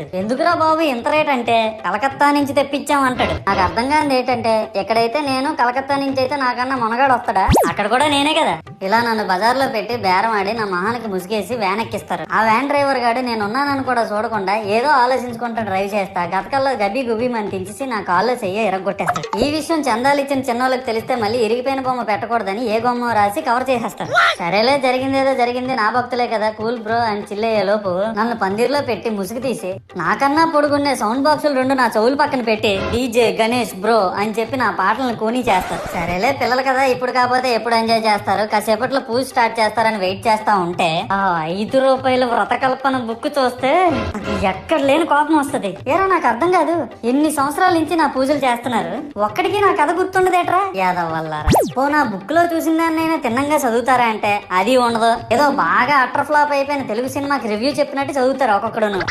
ఎందుకురా బాబు ఇంత రేట్ అంటే కలకత్తా నుంచి తెప్పించాం అంటాడు. నాకు అర్థం కానిది ఏంటంటే ఎక్కడైతే నేను కలకత్తా నుంచి అయితే నాకన్నా మునగాడు వస్తాడా, అక్కడ కూడా నేనే కదా. ఇలా నన్ను బజార్లో పెట్టి బేరం ఆడి నా మొహానికి ముసుగేసి వ్యాన్ ఎక్కిస్తారు. ఆ వ్యాన్ డ్రైవర్ గాడు నేను ఉన్నానని కూడా చూడకుండా ఏదో ఆలోచించుకుంటా డ్రైవ్ చేస్తా గతకల్లో గబ్బి గుబ్బి మని తెంచేసి నా కాల్లో చెయ్యి ఇరగొట్టేస్తాడు. ఈ విషయం చందాలు ఇచ్చిన చిన్నోళ్ళకి తెలిస్తే మళ్ళీ ఇరిగిపోయిన బొమ్మ పెట్టకూడదని ఏ బొమ్మ రాసి కవర్ చేసేస్తాడు. సరేలే జరిగిందేదో జరిగింది, నా భక్తులే కదా కూల్ బ్రో అని చిల్లయ్యే లోపు నన్ను పందిర్లో పెట్టి ముసుగు తీసి నాకన్నా పొడుగున్నే సౌండ్ బాక్సులు రెండు నా చెవులు పక్కన పెట్టి డీజే గణేష్ బ్రో అని చెప్పి నా పాటలను కూని చేస్తారు. సరేలే పిల్లలు కదా ఇప్పుడు కాకపోతే ఎప్పుడు ఎంజాయ్ చేస్తారు, కాసేపట్లో పూజ స్టార్ట్ చేస్తారని వెయిట్ చేస్తా ఉంటే ఆ ₹5 వ్రతకల్పన బుక్ చూస్తే ఎక్కడ లేని కోపం వస్తుంది. ఏరా నాకు అర్థం కాదు, ఎన్ని సంవత్సరాల నుంచి నా పూజలు చేస్తున్నారు, ఒక్కడికి నా కథ గుర్తుండదేట్రా యాదవ్ వల్లారా. ఓ నా బుక్ లో చూసిన దాన్నైనా తిన్నంగా చదువుతారా అంటే అది ఉండదు. ఏదో బాగా అటర్ ఫ్లాప్ అయిపోయిన తెలుగు సినిమాకి రివ్యూ చెప్పినట్టు చదువుతారు ఒక్కొక్కడును.